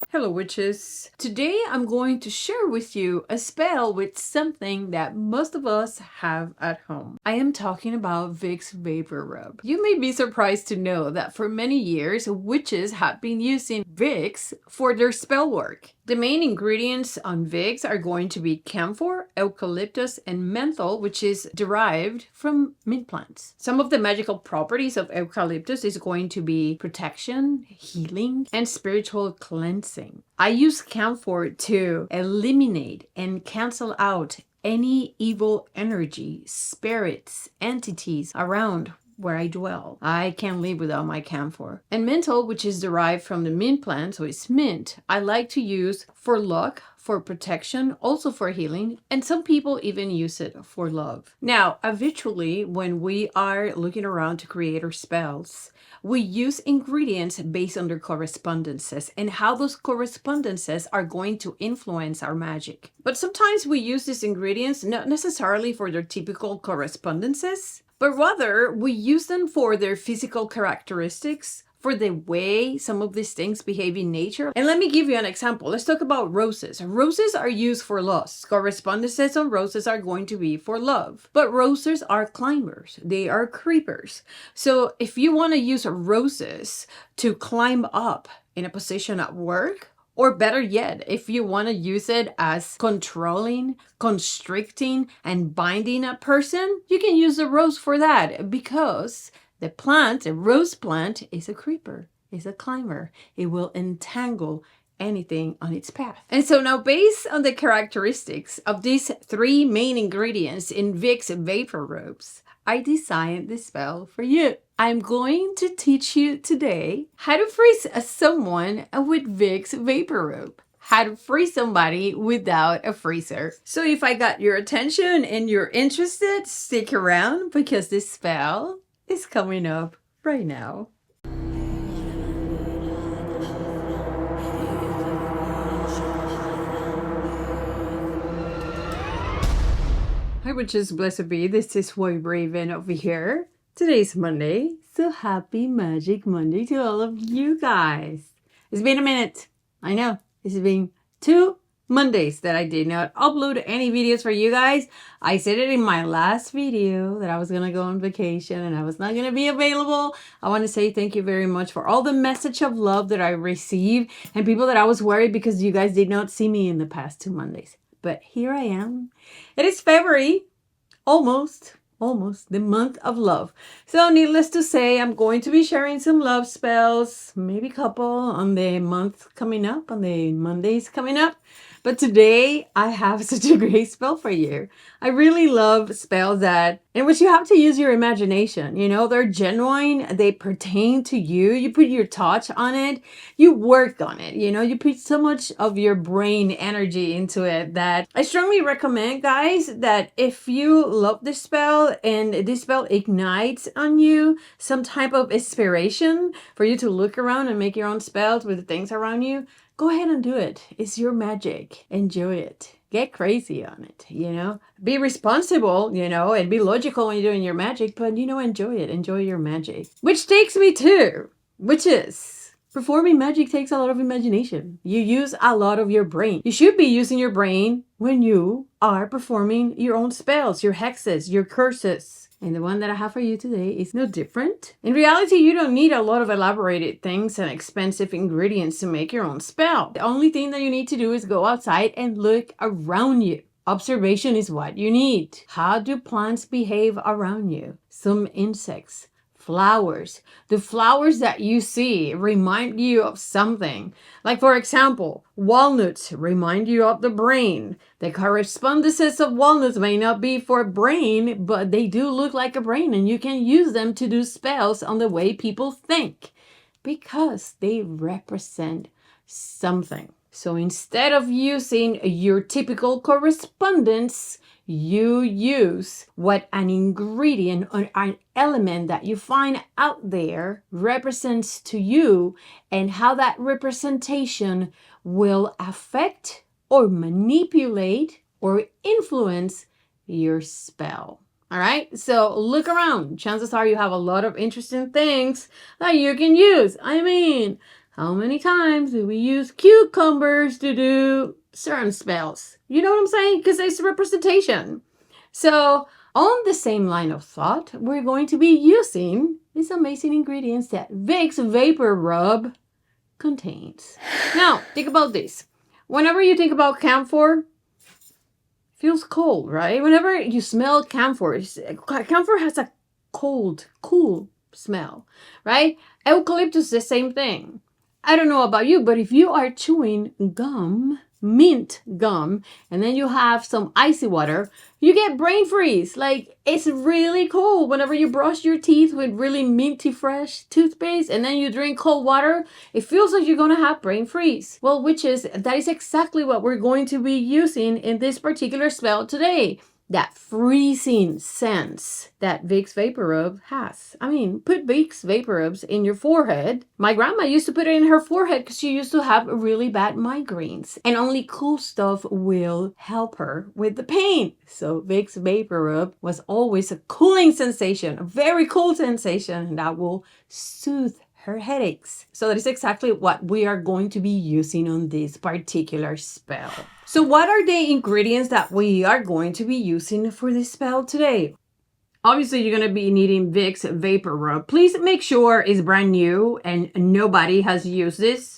Hello witches! Today I'm going to share with you a spell with something that most of us have at home. I am talking about Vicks vaporub. You may be surprised to know that for many years witches have been using Vicks for their spell work. The main ingredients on Vicks are going to be camphor, eucalyptus, and menthol, which is derived from mint plants. Some of the magical properties of eucalyptus is going to be protection, healing, and spiritual cleansing. I use camphor to eliminate and cancel out any evil energy, spirits, entities around where I dwell. I can't live without my camphor. And menthol, which is derived from the mint plant, so it's mint, I like to use for luck, for protection, also for healing, and some people even use it for love. Now, habitually, when we are looking around to create our spells, we use ingredients based on their correspondences and how those correspondences are going to influence our magic. But sometimes we use these ingredients not necessarily for their typical correspondences, but rather we use them for their physical characteristics, for the way some of these things behave in nature. And let me give you an example. Let's talk about roses. Roses are used for lust. Correspondences on roses are going to be for love. But roses are climbers. They are creepers. So if you want to use roses to climb up in a position at work, or better yet, if you want to use it as controlling, constricting, and binding a person, you can use the rose for that because the plant, the rose plant, is a creeper, is a climber. It will entangle anything on its path. And so now, based on the characteristics of these three main ingredients in Vicks vaporubs, I designed this spell for you. I'm going to teach you today how to freeze someone with Vicks vaporub. How to freeze somebody without a freezer. So if I got your attention and you're interested, stick around because this spell is coming up right now. Hi witches, blessed be. This is WhiteRaven over here. Today's Monday, so happy Magic Monday to all of you guys. It's been a minute. I know. It's been 2 Mondays that I did not upload any videos for you guys. I said it in my last video that I was going to go on vacation and I was not going to be available. I want to say thank you very much for all the message of love that I received and people that I was worried because you guys did not see me in the past 2 Mondays. But here I am. It is February, almost the month of love. So needless to say, I'm going to be sharing some love spells, maybe a couple on the month coming up, on the Mondays coming up. But today I have such a great spell for you. I really love spells in which you have to use your imagination. You know, they're genuine. They pertain to you. You put your touch on it. You work on it. You know, you put so much of your brain energy into it that I strongly recommend, guys, that if you love this spell and this spell ignites on you some type of inspiration for you to look around and make your own spells with the things around you, go ahead and do it. It's your magic. Enjoy it. Get crazy on it, you know. Be responsible, you know, and be logical when you're doing your magic, but, you know, enjoy it. Enjoy your magic. Which takes me to, which is, performing magic takes a lot of imagination. You use a lot of your brain. You should be using your brain when you are performing your own spells, your hexes, your curses. And the one that I have for you today is no different. In reality, you don't need a lot of elaborated things and expensive ingredients to make your own spell. The only thing that you need to do is go outside and look around you. Observation is what you need. How do plants behave around you? Some insects, flowers. The flowers that you see remind you of something. Like, for example, walnuts remind you of the brain. The correspondences of walnuts may not be for brain, but they do look like a brain, and you can use them to do spells on the way people think because they represent something. So instead of using your typical correspondence, you use what an ingredient or an element that you find out there represents to you and how that representation will affect or manipulate or influence your spell. All right, so look around. Chances are you have a lot of interesting things that you can use. I mean, How many times do we use cucumbers to do certain spells? You know what I'm saying? Because it's representation. So on the same line of thought, we're going to be using these amazing ingredients that Vicks vaporub contains. Now, think about this. Whenever you think about camphor, feels cold, right? Whenever you smell camphor, camphor has a cold, cool smell, right? Eucalyptus, the same thing. I don't know about you, but if you are chewing gum, mint gum, and then you have some icy water, you get brain freeze. Like, it's really cold whenever you brush your teeth with really minty fresh toothpaste and then you drink cold water. It feels like you're gonna have brain freeze. Well, that is exactly what we're going to be using in this particular spell today. That freezing sense that Vicks vaporub has. I mean, put Vicks vaporubs in your forehead. My grandma used to put it in her forehead because she used to have really bad migraines. And only cool stuff will help her with the pain. So Vicks vaporub was always a cooling sensation, a very cool sensation that will soothe her headaches. So that is exactly what we are going to be using on this particular spell. So what are the ingredients that we are going to be using for this spell today? Obviously, you're going to be needing Vicks vaporub. Please make sure it's brand new and nobody has used this.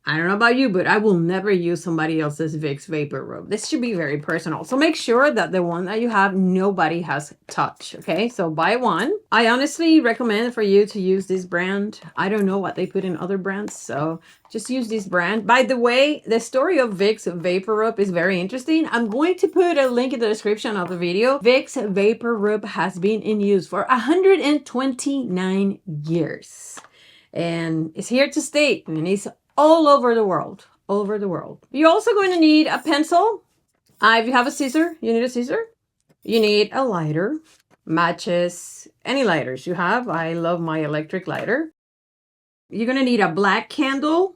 I don't know about you, but I will never use somebody else's Vicks vaporub. This should be very personal. So make sure that the one that you have, nobody has touched. Okay, so buy one. I honestly recommend for you to use this brand. I don't know what they put in other brands, so just use this brand. By the way, the story of Vicks vaporub is very interesting. I'm going to put a link in the description of the video. Vicks vaporub has been in use for 129 years. And it's here to stay. And it's all over the world. You're also going to need a pencil. If you have a scissor, you need a scissor. You need a lighter, matches, any lighters you have. I love my electric lighter. You're going to need a black candle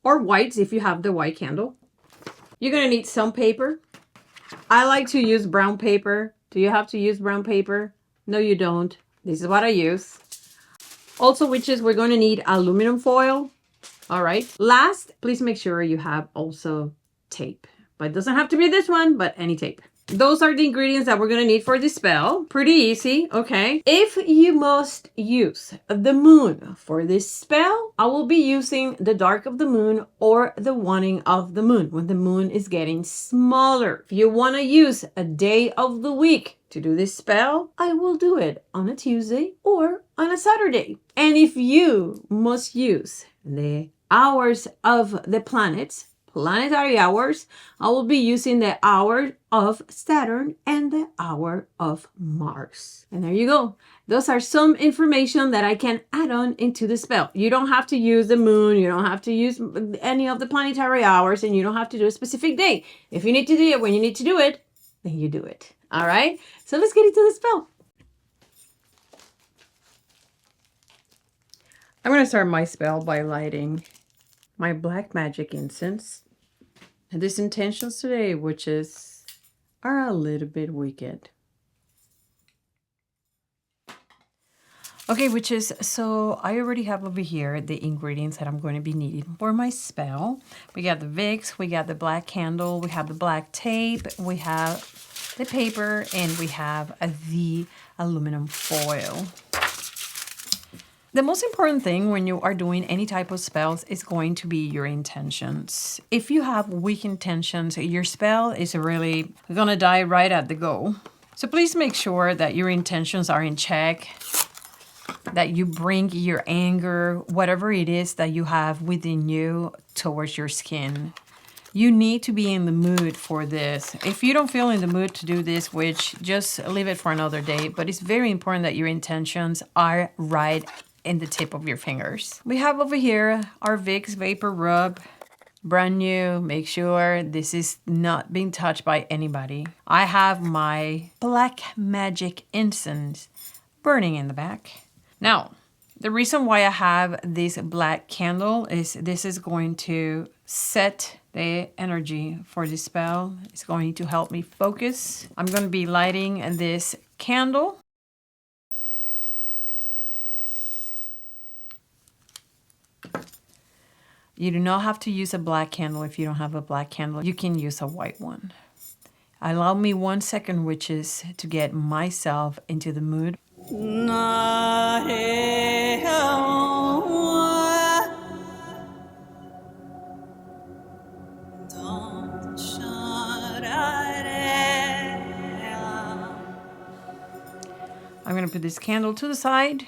or white if you have the white candle. You're going to need some paper. I like to use brown paper. Do you have to use brown paper? No, you don't. This is what I use. Also, we're going to need aluminum foil. All right. Last, please make sure you have also tape. But it doesn't have to be this one, but any tape. Those are the ingredients that we're going to need for this spell. Pretty easy, okay? If you must use the moon for this spell, I will be using the dark of the moon or the waning of the moon when the moon is getting smaller. If you want to use a day of the week to do this spell, I will do it on a Tuesday or on a Saturday. And if you must use the hours of the planets, planetary hours, I will be using the hour of Saturn and the hour of Mars. And there you go. Those are some information that I can add on into the spell. You don't have to use the moon. You don't have to use any of the planetary hours, and you don't have to do a specific day. If you need to do it when you need to do it, then you do it. All right? So let's get into the spell. I'm going to start my spell by lighting my black magic incense. And these intentions today, are a little bit wicked. Okay, so I already have over here the ingredients that I'm going to be needing for my spell. We got the Vicks, we got the black candle, we have the black tape, we have the paper, and we have the aluminum foil. The most important thing when you are doing any type of spells is going to be your intentions. If you have weak intentions, your spell is really gonna die right at the go. So please make sure that your intentions are in check, that you bring your anger, whatever it is that you have within you, towards your skin. You need to be in the mood for this. If you don't feel in the mood to do this, which just leave it for another day, but it's very important that your intentions are right in the tip of your fingers. We have over here our Vicks vaporub, brand new. Make sure this is not being touched by anybody. I have my black magic incense burning in the back. Now, the reason why I have this black candle is this is going to set the energy for this spell. It's going to help me focus. I'm going to be lighting this candle. You do not have to use a black candle if you don't have a black candle. You can use a white one. Allow me 1 second, witches, to get myself into the mood. I'm going to put this candle to the side.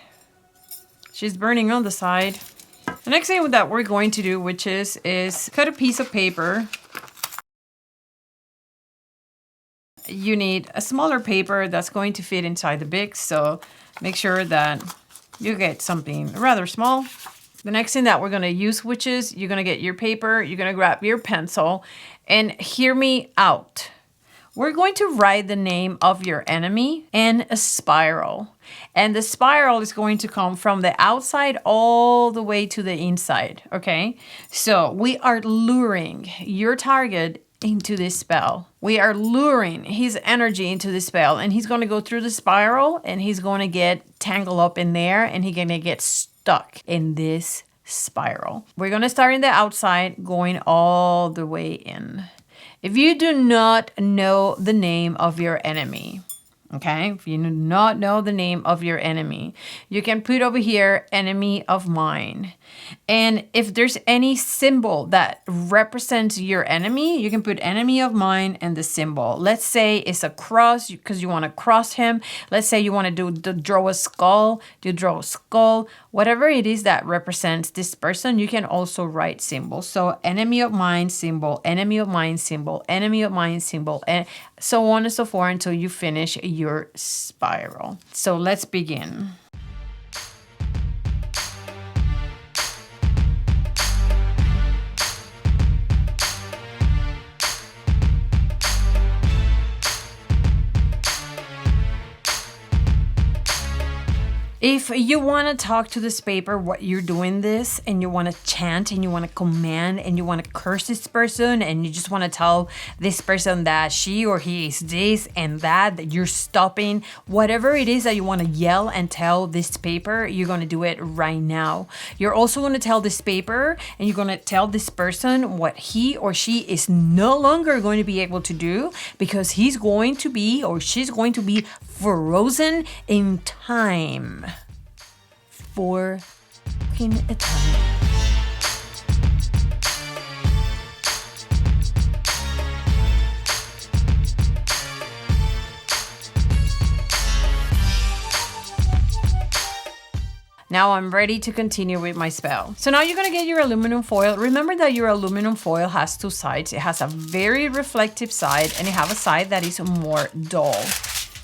She's burning on the side. The next thing that we're going to do, witches, is cut a piece of paper. You need a smaller paper that's going to fit inside the Vicks, so make sure that you get something rather small. The next thing that we're going to use, witches, you're going to get your paper, you're going to grab your pencil, and hear me out. We're going to write the name of your enemy in a spiral. And the spiral is going to come from the outside all the way to the inside, okay? So we are luring your target into this spell. We are luring his energy into the spell, and he's going to go through the spiral, and he's going to get tangled up in there, and he's going to get stuck in this spiral. We're going to start in the outside, going all the way in. If you do not know the name of your enemy, okay? If you do not know the name of your enemy, you can put over here, enemy of mine. And if there's any symbol that represents your enemy, you can put enemy of mine and the symbol. Let's say it's a cross because you want to cross him. Let's say you want to draw a skull. You draw a skull. Whatever it is that represents this person, you can also write symbols. So enemy of mine symbol, enemy of mine symbol, enemy of mine symbol, and so on and so forth until you finish your spiral. So let's begin. If you want to talk to this paper while you're doing this, and you want to chant and you want to command and you want to curse this person, and you just want to tell this person that she or he is this and that you're stopping, whatever it is that you want to yell and tell this paper, you're going to do it right now. You're also going to tell this paper, and you're going to tell this person what he or she is no longer going to be able to do, because he's going to be or she's going to be frozen in time. For fucking eternity. Now I'm ready to continue with my spell. So now you're going to get your aluminum foil. Remember that your aluminum foil has two sides. It has a very reflective side, and it has a side that is more dull.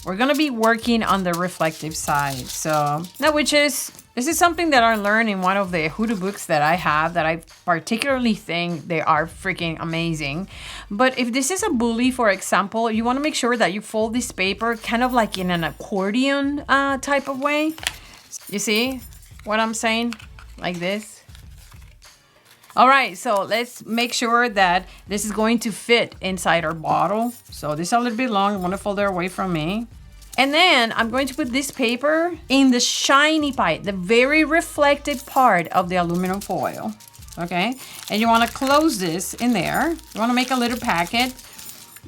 We're going to be working on the reflective side. So now, witches, this is something that I learned in one of the hoodoo books that I have that I particularly think they are freaking amazing. But if this is a bully, for example, you want to make sure that you fold this paper kind of like in an accordion type of way. You see what I'm saying? Like this. All right, so let's make sure that this is going to fit inside our bottle. So this is a little bit long. I'm going to fold it away from me. And then I'm going to put this paper in the shiny part, the very reflective part of the aluminum foil. Okay, and you want to close this in there. You want to make a little packet,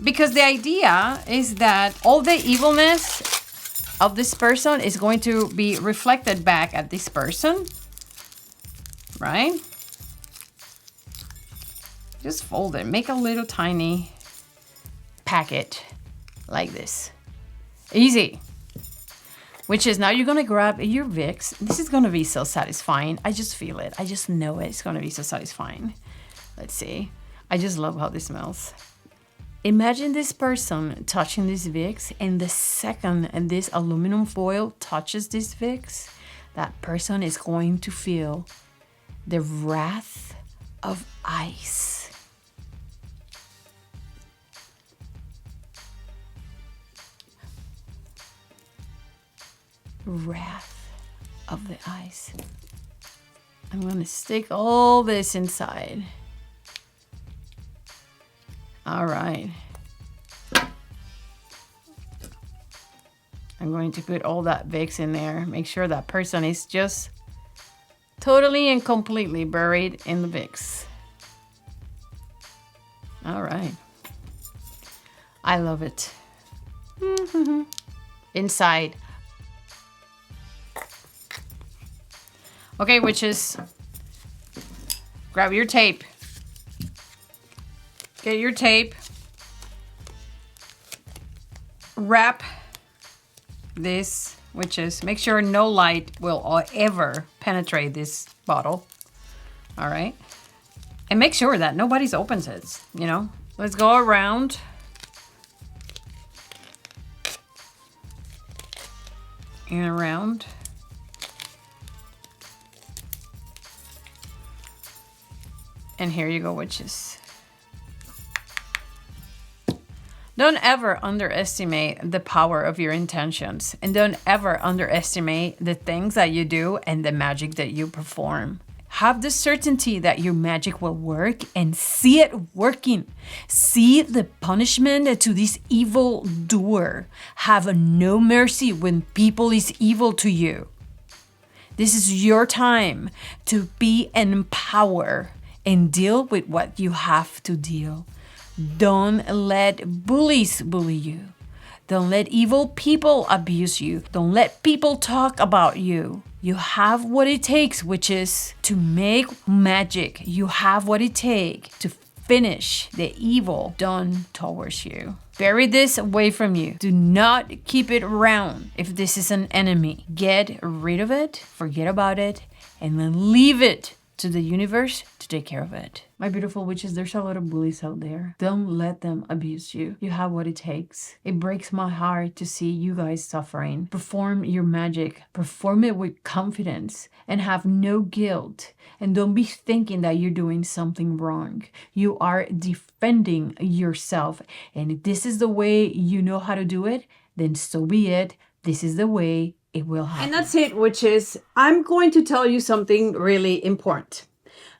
because the idea is that all the evilness of this person is going to be reflected back at this person, right? Just fold it. Make a little tiny packet like this. Easy. Which is now you're going to grab your Vicks. This is going to be so satisfying. I just feel it. I just know it. It's going to be so satisfying. Let's see. I just love how this smells. Imagine this person touching this Vicks, and the second this aluminum foil touches this Vicks, that person is going to feel the wrath of ice. Wrath of the ice. I'm going to stick all this inside. All right. I'm going to put all that Vicks in there. Make sure that person is just Totally and completely buried in the Vicks. All right. I love it. Inside. Okay, witches. Grab your tape. Get your tape. Wrap this, witches. Make sure no light will ever penetrate this bottle. All right. And make sure that nobody's opens it, you know. Let's go around. And around. And here you go, witches. Don't ever underestimate the power of your intentions. And don't ever underestimate the things that you do and the magic that you perform. Have the certainty that your magic will work and see it working. See the punishment to this evil doer. Have no mercy when people is evil to you. This is your time to be in power and deal with what you have to deal. Don't let bullies bully you. Don't let evil people abuse you. Don't let people talk about you. You have what it takes, witches, to make magic. You have what it takes to finish the evil done towards you. Bury this away from you. Do not keep it around if this is an enemy. Get rid of it, forget about it, and then leave it to the universe to take care of it. My beautiful witches, there's a lot of bullies out there. Don't let them abuse you. You have what it takes. It breaks my heart to see you guys suffering. Perform your magic. Perform it with confidence and have no guilt. And don't be thinking that you're doing something wrong. You are defending yourself. And if this is the way you know how to do it, then so be it. This is the way it will happen. And that's it, witches. I'm going to tell you something really important.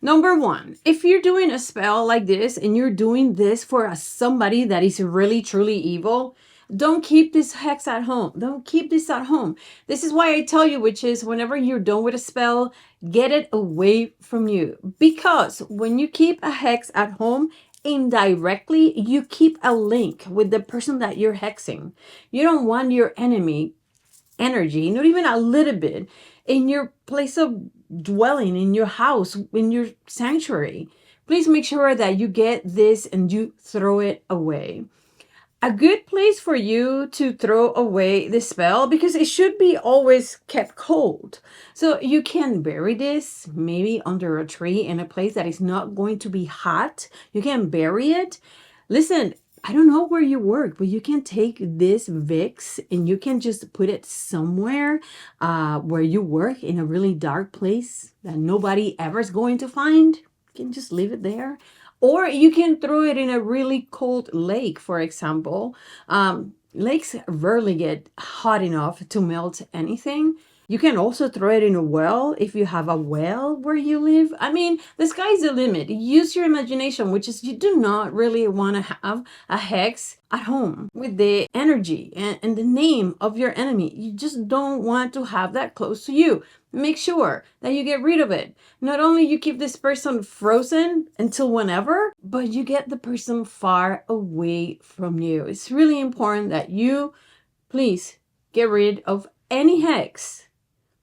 Number one, if you're doing a spell like this and you're doing this for somebody that is really, truly evil, don't keep this hex at home. Don't keep this at home. This is why I tell you, witches, whenever you're done with a spell, get it away from you. Because when you keep a hex at home, indirectly, you keep a link with the person that you're hexing. You don't want your enemy energy, not even a little bit, in your place of dwelling, in your house, in your sanctuary. Please make sure that you get this and you throw it away. A good place for you to throw away the spell, because it should be always kept cold. So you can bury this maybe under a tree in a place that is not going to be hot. You can bury it. Listen, I don't know where you work, but you can take this Vicks and you can just put it somewhere where you work, in a really dark place that nobody ever is going to find. You can just leave it there. Or you can throw it in a really cold lake, for example. Lakes rarely get hot enough to melt anything. You can also throw it in a well if you have a well where you live. I mean, the sky's the limit. Use your imagination, which is you do not really want to have a hex at home with the energy and the name of your enemy. You just don't want to have that close to you. Make sure that you get rid of it. Not only you keep this person frozen until whenever, but you get the person far away from you. It's really important that you please get rid of any hex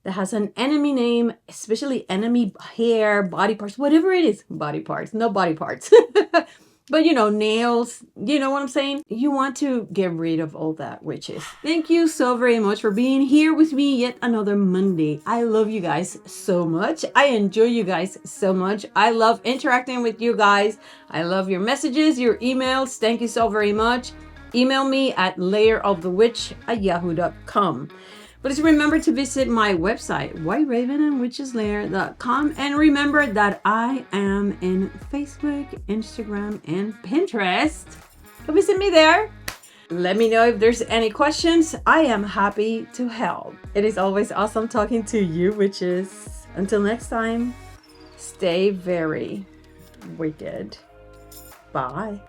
that has an enemy name, especially enemy hair, body parts, whatever it is. Body parts, no body parts. But you know, nails, you know what I'm saying? You want to get rid of all that, witches. Thank you so very much for being here with me yet another Monday. I love you guys so much. I enjoy you guys so much. I love interacting with you guys. I love your messages, your emails. Thank you so very much. Email me at layerofthewitch@yahoo.com. Please remember to visit my website, WhiteRavenandWitchesLair.com. And remember that I am in Facebook, Instagram, and Pinterest. Go visit me there. Let me know if there's any questions. I am happy to help. It is always awesome talking to you, witches. Until next time, stay very wicked. Bye.